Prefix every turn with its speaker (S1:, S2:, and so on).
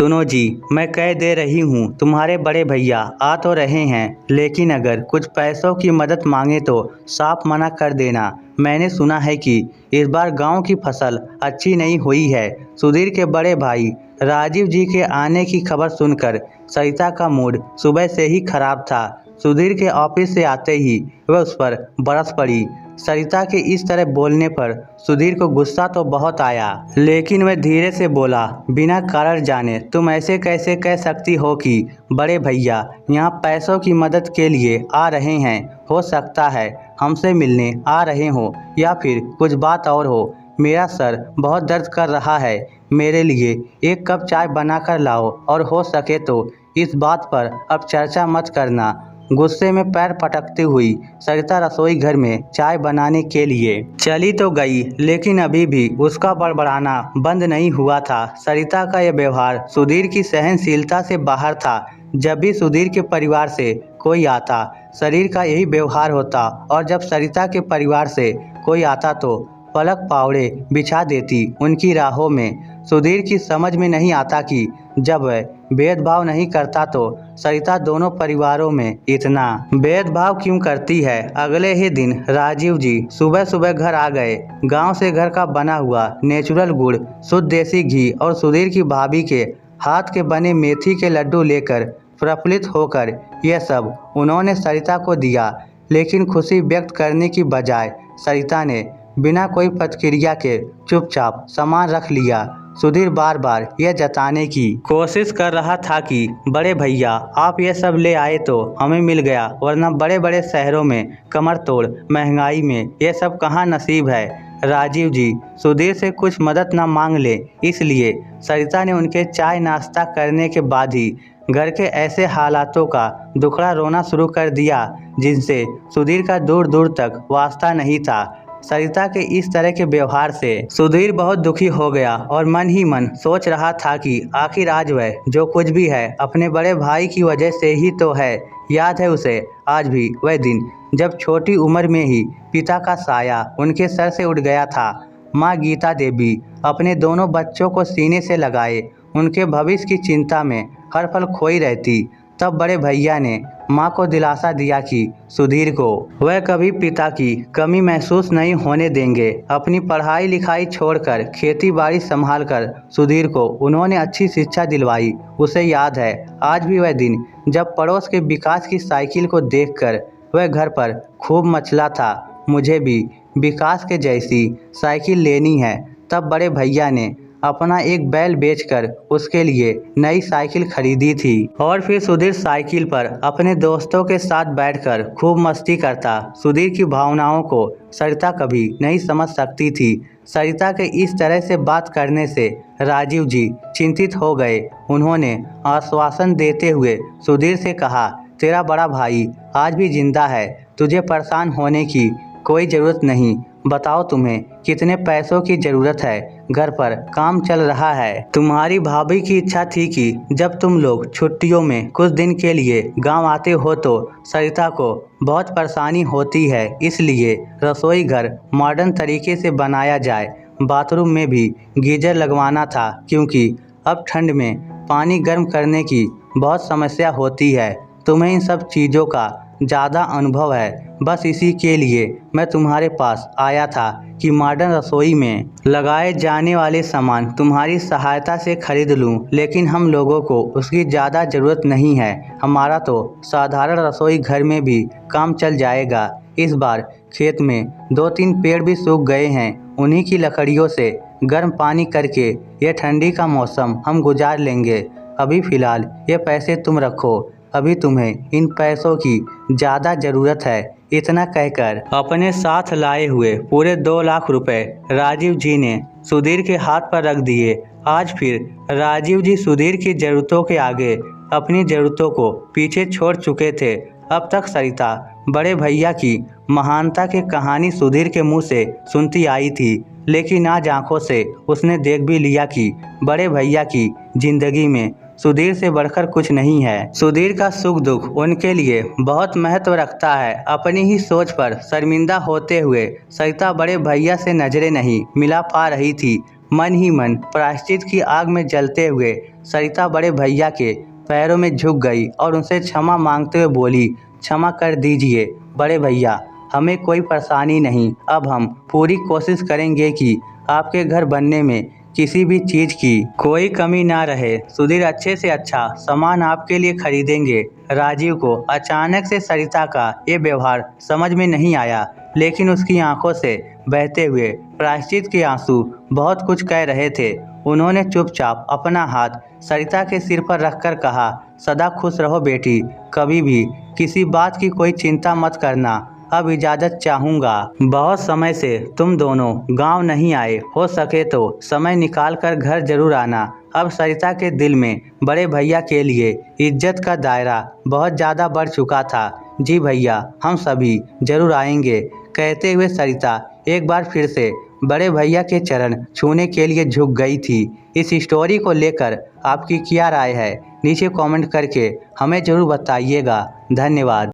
S1: सुनो जी, मैं कह दे रही हूँ तुम्हारे बड़े भैया आ तो रहे हैं, लेकिन अगर कुछ पैसों की मदद मांगे तो साफ मना कर देना। मैंने सुना है कि इस बार गांव की फसल अच्छी नहीं हुई है। सुधीर के बड़े भाई राजीव जी के आने की खबर सुनकर सरिता का मूड सुबह से ही खराब था। सुधीर के ऑफिस से आते ही वह उस पर बरस पड़ी। सरिता के इस तरह बोलने पर सुधीर को गुस्सा तो बहुत आया, लेकिन वह धीरे से बोला, बिना कारण जाने तुम ऐसे कैसे कह सकती हो कि बड़े भैया यहाँ पैसों की मदद के लिए आ रहे हैं। हो सकता है हमसे मिलने आ रहे हो या फिर कुछ बात और हो। मेरा सर बहुत दर्द कर रहा है, मेरे लिए एक कप चाय बना कर लाओ और हो सके तो इस बात पर अब चर्चा मत करना। गुस्से में पैर पटकती हुई सरिता रसोई घर में चाय बनाने के लिए चली तो गई, लेकिन अभी भी उसका बड़बड़ाना बंद नहीं हुआ था। सरिता का यह व्यवहार सुधीर की सहनशीलता से बाहर था। जब भी सुधीर के परिवार से कोई आता, शरीर का यही व्यवहार होता, और जब सरिता के परिवार से कोई आता तो पलक पावड़े बिछा देती उनकी राहों में। सुधीर की समझ में नहीं आता कि जब वह भेदभाव नहीं करता तो सरिता दोनों परिवारों में इतना भेदभाव क्यों करती है। अगले ही दिन राजीव जी सुबह सुबह घर आ गए। गांव से घर का बना हुआ नेचुरल गुड़, शुद्ध देसी घी और सुधीर की भाभी के हाथ के बने मेथी के लड्डू लेकर प्रफुल्लित होकर यह सब उन्होंने सरिता को दिया। लेकिन खुशी व्यक्त करने की बजाय सरिता ने बिना कोई प्रतिक्रिया के चुपचाप सामान रख लिया। सुधीर बार बार यह जताने की कोशिश कर रहा था कि बड़े भैया आप ये सब ले आए तो हमें मिल गया, वरना बड़े बड़े शहरों में कमर तोड़ महंगाई में ये सब कहाँ नसीब है। राजीव जी सुधीर से कुछ मदद न मांग ले, इसलिए सरिता ने उनके चाय नाश्ता करने के बाद ही घर के ऐसे हालातों का दुखड़ा रोना शुरू कर दिया जिनसे सुधीर का दूर दूर तक वास्ता नहीं था। सरिता के इस तरह के व्यवहार से सुधीर बहुत दुखी हो गया और मन ही मन सोच रहा था कि आखिर आज वह जो कुछ भी है अपने बड़े भाई की वजह से ही तो है। याद है उसे आज भी वह दिन जब छोटी उम्र में ही पिता का साया उनके सर से उठ गया था। माँ गीता देवी अपने दोनों बच्चों को सीने से लगाए उनके भविष्य की चिंता में हर पल खोई रहती। तब बड़े भैया ने माँ को दिलासा दिया कि सुधीर को वह कभी पिता की कमी महसूस नहीं होने देंगे। अपनी पढ़ाई लिखाई छोड़कर खेती बाड़ी संभालकर सुधीर को उन्होंने अच्छी शिक्षा दिलवाई। उसे याद है आज भी वह दिन जब पड़ोस के विकास की साइकिल को देखकर वह घर पर खूब मचला था, मुझे भी विकास के जैसी साइकिल लेनी है। तब बड़े भैया ने अपना एक बैल बेचकर उसके लिए नई साइकिल खरीदी थी और फिर सुधीर साइकिल पर अपने दोस्तों के साथ बैठकर खूब मस्ती करता। सुधीर की भावनाओं को सरिता कभी नहीं समझ सकती थी। सरिता के इस तरह से बात करने से राजीव जी चिंतित हो गए। उन्होंने आश्वासन देते हुए सुधीर से कहा, तेरा बड़ा भाई आज भी जिंदा है, तुझे परेशान होने की कोई ज़रूरत नहीं। बताओ तुम्हें कितने पैसों की ज़रूरत है, घर पर काम चल रहा है। तुम्हारी भाभी की इच्छा थी कि जब तुम लोग छुट्टियों में कुछ दिन के लिए गांव आते हो तो सरिता को बहुत परेशानी होती है, इसलिए रसोई घर मॉडर्न तरीके से बनाया जाए। बाथरूम में भी गीजर लगवाना था क्योंकि अब ठंड में पानी गर्म करने की बहुत समस्या होती है। तुम्हें इन सब चीज़ों का ज़्यादा अनुभव है, बस इसी के लिए मैं तुम्हारे पास आया था कि मॉडर्न रसोई में लगाए जाने वाले सामान तुम्हारी सहायता से खरीद लूं। लेकिन हम लोगों को उसकी ज़्यादा ज़रूरत नहीं है, हमारा तो साधारण रसोई घर में भी काम चल जाएगा। इस बार खेत में 2-3 पेड़ भी सूख गए हैं, उन्हीं की लकड़ियों से गर्म पानी करके ये ठंडी का मौसम हम गुजार लेंगे। अभी फ़िलहाल ये पैसे तुम रखो, अभी तुम्हें इन पैसों की ज़्यादा ज़रूरत है। इतना कहकर अपने साथ लाए हुए पूरे 2 लाख रुपए राजीव जी ने सुधीर के हाथ पर रख दिए। आज फिर राजीव जी सुधीर की ज़रूरतों के आगे अपनी ज़रूरतों को पीछे छोड़ चुके थे। अब तक सरिता बड़े भैया की महानता की कहानी सुधीर के मुंह से सुनती आई थी, लेकिन आज आंखों से उसने देख भी लिया कि बड़े भैया की जिंदगी में सुधीर से बढ़कर कुछ नहीं है। सुधीर का सुख दुख उनके लिए बहुत महत्व रखता है। अपनी ही सोच पर शर्मिंदा होते हुए सरिता बड़े भैया से नजरें नहीं मिला पा रही थी। मन ही मन प्रायश्चित की आग में जलते हुए सरिता बड़े भैया के पैरों में झुक गई और उनसे क्षमा मांगते हुए बोली, क्षमा कर दीजिए बड़े भैया, हमें कोई परेशानी नहीं। अब हम पूरी कोशिश करेंगे कि आपके घर बनने में किसी भी चीज़ की कोई कमी ना रहे। सुधीर अच्छे से अच्छा सामान आपके लिए खरीदेंगे। राजीव को अचानक से सरिता का ये व्यवहार समझ में नहीं आया, लेकिन उसकी आंखों से बहते हुए प्रायश्चित के आंसू बहुत कुछ कह रहे थे। उन्होंने चुपचाप अपना हाथ सरिता के सिर पर रखकर कहा, सदा खुश रहो बेटी, कभी भी किसी बात की कोई चिंता मत करना। अब इजाज़त चाहूँगा। बहुत समय से तुम दोनों गांव नहीं आए, हो सके तो समय निकाल कर घर जरूर आना। अब सरिता के दिल में बड़े भैया के लिए इज्जत का दायरा बहुत ज़्यादा बढ़ चुका था। जी भैया, हम सभी जरूर आएंगे, कहते हुए सरिता एक बार फिर से बड़े भैया के चरण छूने के लिए झुक गई थी। इस स्टोरी को लेकर आपकी क्या राय है, नीचे कमेंट करके हमें ज़रूर बताइएगा। धन्यवाद।